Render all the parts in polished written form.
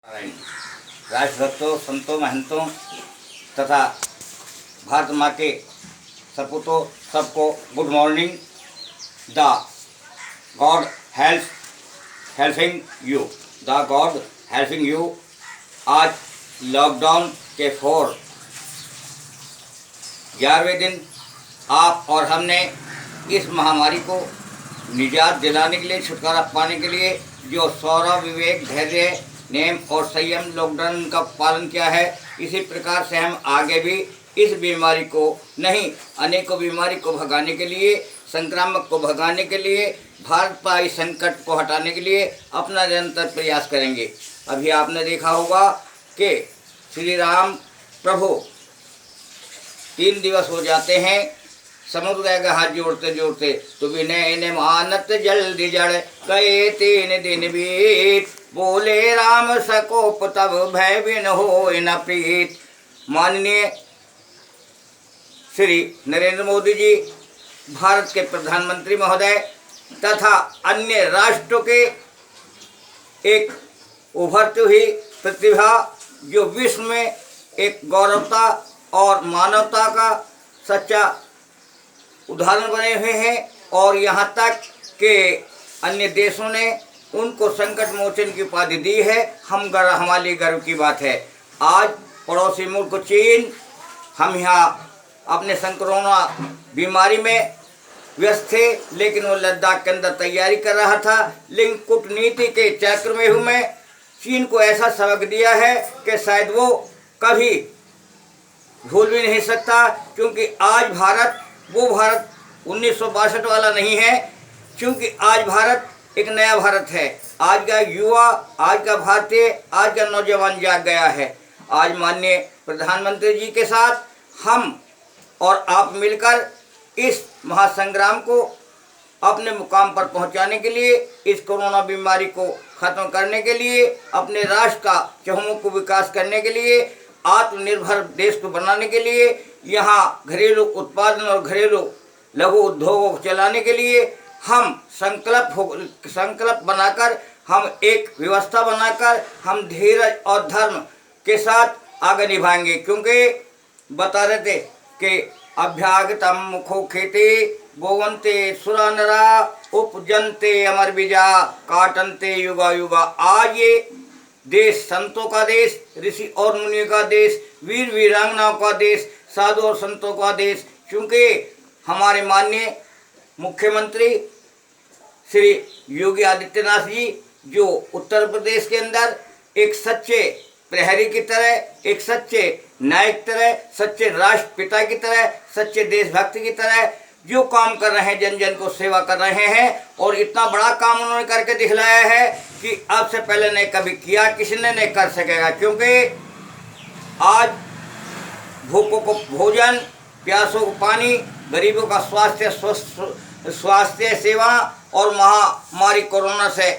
राष्ट्रभक्तों, संतों, महंतों तथा भारत माँ के सपूतों सबको good morning. The God helping you, the God helping you. आज लॉकडाउन के 11वें दिन आप और हमने इस महामारी को निजात दिलाने के लिए, छुटकारा पाने के लिए जो सौरभ, विवेक, धैर्य, नेम और संयम लॉकडाउन का पालन किया है, इसी प्रकार से हम आगे भी इस बीमारी को नहीं, अनेकों बीमारी को भगाने के लिए, संक्रामक को भगाने के लिए, भारत पर इस संकट को हटाने के लिए अपना निरंतर प्रयास करेंगे। अभी आपने देखा होगा कि श्री राम प्रभु 3 दिवस हो जाते हैं समुद्र का हाथ जोड़ते जोड़ते, तो विनय ने मानत जल्दी जड़ गए 3 दिन बीत, बोले राम सकोप तब भय बिन हो न प्रीत। माननीय श्री नरेंद्र मोदी जी, भारत के प्रधानमंत्री महोदय तथा अन्य राष्ट्रों के एक उभरती हुई प्रतिभा जो विश्व में एक गौरवता और मानवता का सच्चा उदाहरण बने हुए हैं, और यहाँ तक कि अन्य देशों ने उनको संकट मोचन की उपाधि दी है। हमारे लिए गर्व की बात है। आज पड़ोसी मुल्क चीन, हम यहाँ अपने कोरोना बीमारी में व्यस्त थे, लेकिन वो लद्दाख के अंदर तैयारी कर रहा था, लेकिन कूटनीति के चक्र में हमें चीन को ऐसा सबक दिया है कि शायद वो कभी भूल भी नहीं सकता, क्योंकि आज भारत वो भारत 1962 वाला नहीं है, क्योंकि आज भारत एक नया भारत है। आज का युवा, आज का भारतीय, आज का नौजवान जाग गया है। आज माननीय प्रधानमंत्री जी के साथ हम और आप मिलकर इस महासंग्राम को अपने मुकाम पर पहुंचाने के लिए, इस कोरोना बीमारी को खत्म करने के लिए, अपने राष्ट्र का चहुमुख विकास करने के लिए, आत्मनिर्भर देश को बनाने के लिए, यहाँ घरेलू उत्पादन और घरेलू लघु उद्योगों को चलाने के लिए हम संकल्प बनाकर, हम एक व्यवस्था बनाकर हम धीरज और धर्म के साथ आगे निभाएंगे। क्योंकि बता रहे थे कि अभ्यागतम मुखो खेती गोवंते सुरानरा उपजनते अमर बीजा काटनते युगा युगा। आज ये देश संतों का देश, ऋषि और मुनियों का देश, वीर वीरांगनाओं का देश, साधु और संतों का देश। क्योंकि हमारे माननीय मुख्यमंत्री श्री योगी आदित्यनाथ जी, जो उत्तर प्रदेश के अंदर एक सच्चे प्रहरी की तरह, एक सच्चे नायक की तरह, सच्चे राष्ट्रपिता की तरह, सच्चे देशभक्ति की तरह जो काम कर रहे हैं, जन जन को सेवा कर रहे हैं, और इतना बड़ा काम उन्होंने करके दिखलाया है कि अब से पहले नहीं कभी किया, किसी ने नहीं कर सकेगा। क्योंकि आज भूखों को भोजन, प्यासों को पानी, गरीबों का स्वास्थ्य सेवा और महामारी कोरोना से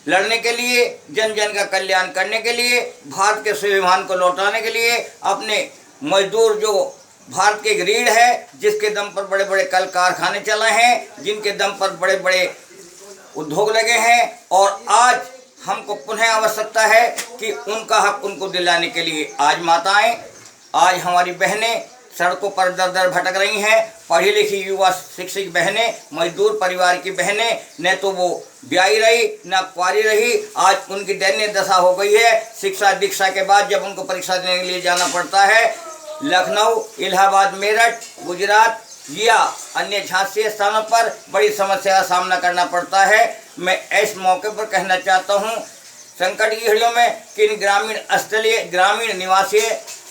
लड़ने के लिए, जन जन का कल्याण करने के लिए, भारत के स्वाभिमान को लौटाने के लिए, अपने मजदूर जो भारत की एक रीढ़ है, जिसके दम पर बड़े बड़े कल कारखाने चल रहे हैं, जिनके दम पर बड़े बड़े उद्योग लगे हैं, और आज हमको पुनः आवश्यकता है कि उनका हक उनको दिलाने के लिए आज माताएं, आज हमारी बहनें सड़कों पर दर दर भटक रही हैं। पढ़ी लिखी युवा शिक्षित बहनें, मजदूर परिवार की बहनें, न तो वो ब्याही रही न कुंवारी रही, आज उनकी दयनीय दशा हो गई है। शिक्षा दीक्षा के बाद जब उनको परीक्षा देने के लिए जाना पड़ता है, लखनऊ, इलाहाबाद, मेरठ, गुजरात या अन्य झांसी स्थानों पर बड़ी समस्या का सामना करना पड़ता है। मैं इस मौके पर कहना चाहता हूँ, संकट की घड़ियों में कि इन ग्रामीण निवासी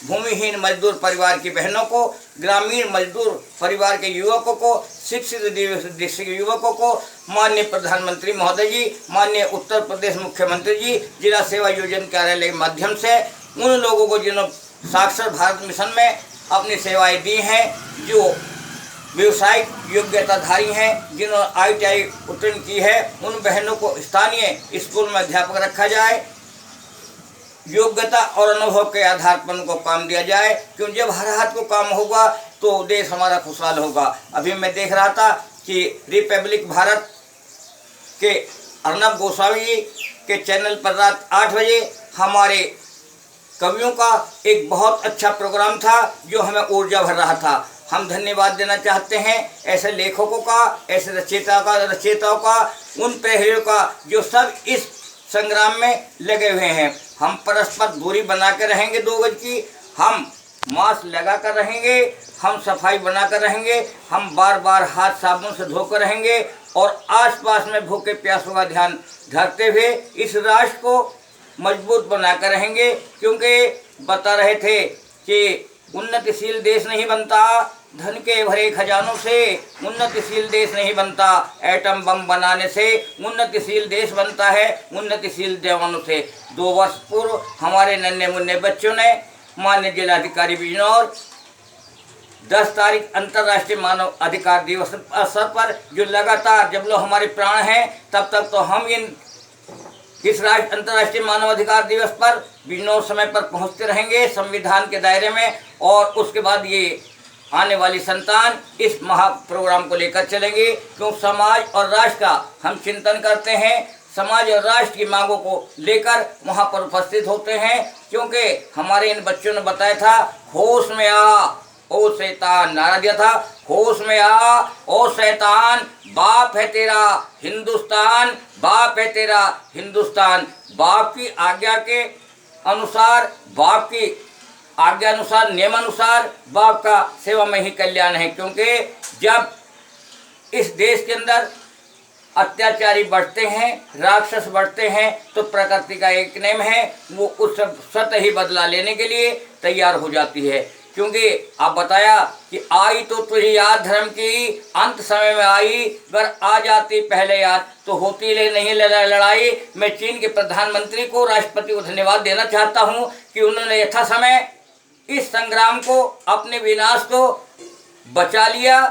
भूमिहीन मजदूर परिवार की बहनों को, ग्रामीण मजदूर परिवार के युवकों को, शिक्षित युवकों को माननीय प्रधानमंत्री महोदय जी, माननीय उत्तर प्रदेश मुख्यमंत्री जी जिला सेवा योजना कार्यालय के माध्यम से उन लोगों को जिन्होंने साक्षर भारत मिशन में अपनी सेवाएं दी हैं, जो व्यवसायिक योग्यताधारी हैं, जिन्होंने ITI उत्तीर्ण की है, उन बहनों को स्थानीय स्कूल में अध्यापक रखा जाए, योग्यता और अनुभव के आधार पर उनको काम दिया जाए। क्योंकि जब हर हाथ को काम होगा तो देश हमारा खुशहाल होगा। अभी मैं देख रहा था कि रिपब्लिक भारत के अर्नब गोस्वामी जी के चैनल पर रात 8 बजे हमारे कवियों का एक बहुत अच्छा प्रोग्राम था जो हमें ऊर्जा भर रहा था। हम धन्यवाद देना चाहते हैं ऐसे लेखकों का, ऐसे रचयिताओं का, उन प्रहरियों का जो सब इस संग्राम में लगे हुए हैं। हम परस्पर दूरी बना कर रहेंगे 2 गज की, हम मास्क लगा कर रहेंगे, हम सफाई बना कर रहेंगे, हम बार बार हाथ साबुन से धोकर रहेंगे और आसपास में भूखे प्यासों का ध्यान धरते हुए इस राष्ट्र को मजबूत बना कर रहेंगे। क्योंकि बता रहे थे कि उन्नतिशील देश नहीं बनता धन के भरे खजानों से, उन्नतिशील देश नहीं बनता एटम बम बनाने से, उन्नतिशील देश बनता है उन्नतिशील जवानों से। 2 वर्ष पूर्व हमारे नन्हे मुन्ने बच्चों ने माननीय जिलाधिकारी बिजनौर 10 तारीख अंतर्राष्ट्रीय मानव अधिकार दिवस अवसर पर जो लगातार जब लोग हमारे प्राण हैं तब तक तो हम इस अंतर्राष्ट्रीय मानव अधिकार दिवस पर बिजनौर समय पर पहुंचते रहेंगे संविधान के दायरे में, और उसके बाद ये आने वाली संतान इस महा प्रोग्राम को लेकर चलेंगे। क्यों समाज और राष्ट्र का हम चिंतन करते हैं, समाज और राष्ट्र की मांगों को लेकर वहाँ पर उपस्थित होते हैं। क्योंकि हमारे इन बच्चों ने बताया था होश में आ ओ शैतान, नारा दिया था होश में आ ओ शैतान, बाप है तेरा हिंदुस्तान, बाप है तेरा हिंदुस्तान। बाप की आज्ञा के अनुसार, बाप की आज्ञा अनुसार, नियमानुसार बाप का सेवा में ही कल्याण है। क्योंकि जब इस देश के अंदर अत्याचारी बढ़ते हैं, राक्षस बढ़ते हैं, तो प्रकृति का एक नियम है, वो उस स्वतः ही बदला लेने के लिए तैयार हो जाती है। क्योंकि आप बताया कि आई तो तुझे याद धर्म की, अंत समय में आई, अगर आ जाती पहले याद तो होती ले नहीं लड़ाई। मैं चीन के प्रधानमंत्री को, राष्ट्रपति को धन्यवाद देना चाहता हूँ कि उन्होंने यथा समय इस संग्राम को, अपने विनाश को बचा लिया।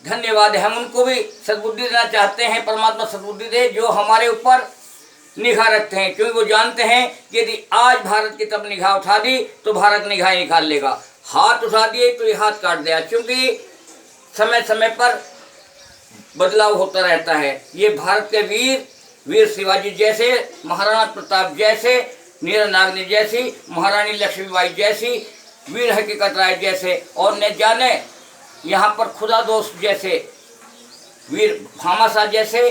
धन्यवाद है, हम उनको भी सद्बुद्धि देना चाहते हैं। परमात्मा सद्बुद्धि दे जो हमारे ऊपर निगाह रखते हैं, क्योंकि वो जानते हैं कि यदि आज भारत की तब निगाह उठा दी तो भारत निगाह निकाल लेगा, हाथ उठा दिए तो ये हाथ काट दिया। क्योंकि समय समय पर बदलाव होता रहता है। ये भारत के वीर शिवाजी जैसे, महाराणा प्रताप जैसे, मीरा नागनी जैसी, महारानी लक्ष्मीबाई जैसी, वीर हकीकत राय जैसे, और न जाने यहाँ पर खुदा दोस्त जैसे वीर भामाशाह जैसे,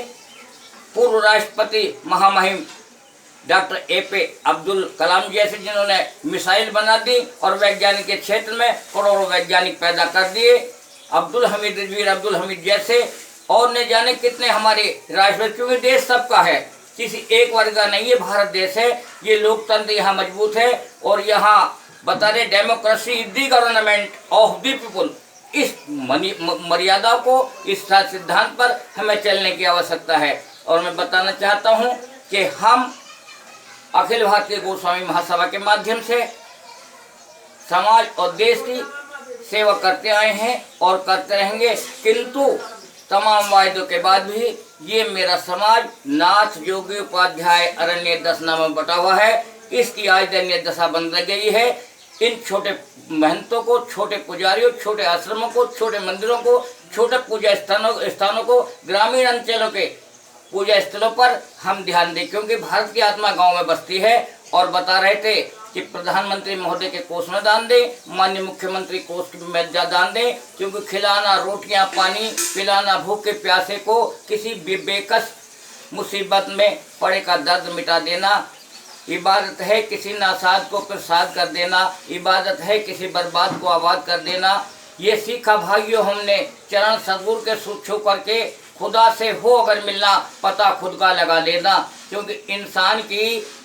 पूर्व राष्ट्रपति महामहिम डॉक्टर ए.पी. अब्दुल कलाम जैसे, जिन्होंने मिसाइल बना दी और वैज्ञानिक के क्षेत्र में करोड़ों वैज्ञानिक पैदा कर दिए, वीर अब्दुल हमीद जैसे, और न जाने कितने हमारे राष्ट्रपति। क्योंकि देश सबका है, किसी एक वर्ग का नहीं, ये भारत देश है, ये लोकतंत्र यहाँ मजबूत है। और यहाँ बता रहे democracy is the government of the people. इस मर्यादा को, इस सिद्धांत पर हमें चलने की आवश्यकता है। और मैं बताना चाहता हूँ कि हम अखिल भारतीय गोस्वामी महासभा के माध्यम से समाज और देश की सेवा करते आए हैं और करते रहेंगे। किंतु तमाम वायदों के बाद भी ये मेरा समाज नाथ योगी उपाध्याय अरण्य दशना में बटा हुआ है। इसकी आज दयनीय दशा बन गई है। इन छोटे महंतों को, छोटे पुजारियों, छोटे आश्रमों को, छोटे मंदिरों को, छोटे पूजा स्थानों को, ग्रामीण अंचलों के पूजा स्थलों पर हम ध्यान दें। क्योंकि भारत की आत्मा गांव में बसती है। और बता रहे थे कि प्रधानमंत्री महोदय के कोष में दान दें, माननीय मुख्यमंत्री कोष में दान दें। क्योंकि खिलाना रोटियां पानी, पिलाना भूखे प्यासे को, किसी बेकस मुसीबत में पड़े का दर्द मिटा देना इबादत है। किसी नासाद को प्रसाद कर देना इबादत है। किसी बर्बाद को आबाद कर देना। ये सीखा भाइयों हमने चरण सदगुरु के छू करके, खुदा से हो अगर मिलना पता खुद का लगा लेना। क्योंकि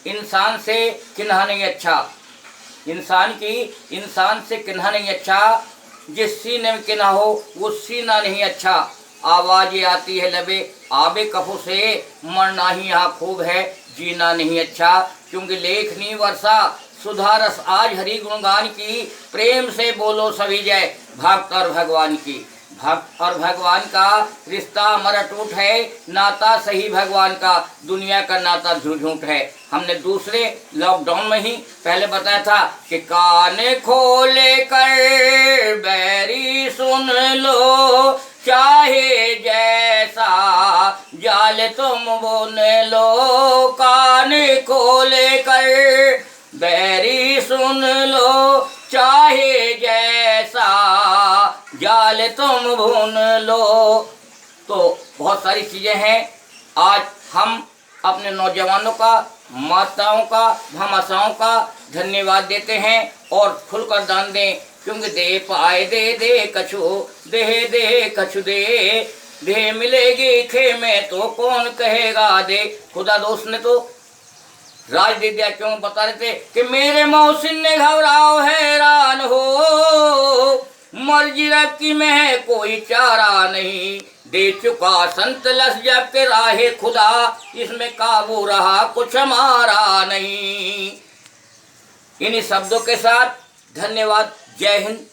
इंसान से किन्हा नहीं अच्छा, इंसान से किन्हा नहीं अच्छा, जिस सीने में किन्हा हो वो सीना नहीं अच्छा। आवाज़ें आती है लबे आबे कफू से, मरना ही यहाँ खूब है, जीना नहीं अच्छा। क्योंकि लेखनी वर्षा सुधारस आज हरि गुणगान की, प्रेम से बोलो सभी जय भक्त और भगवान की। भक्त और भगवान का रिश्ता अमर अटूट है, नाता सही भगवान का, दुनिया का नाता झूठ है। हमने दूसरे लॉकडाउन में ही पहले बताया था कि कान खोले कर बैरी सुन लो, चाहे जैसा जाल तुम बुन लो। कान खोले कर बैरी सुन लो चाहे जैसा, जाल तुम भून लो। तो बहुत सारी चीज़ें हैं। आज हम अपने नौजवानों का, माताओं का, भामाशाओं का धन्यवाद देते हैं और खुलकर दान दें, क्योंकि दे पाए दे कछु, दे कछु दे मिलेगी खे में तो कौन कहेगा दे। खुदा दोस्त ने तो राज दे दिया। क्यों बता रहे थे कि मेरे मौसिन ने घबराओ हैरान हो, मर्जी रखी में है कोई चारा नहीं, दे चुका संत लस जब के राहे खुदा, इसमें काबू रहा कुछ हमारा नहीं। इन्हीं शब्दों के साथ धन्यवाद। जय हिंद,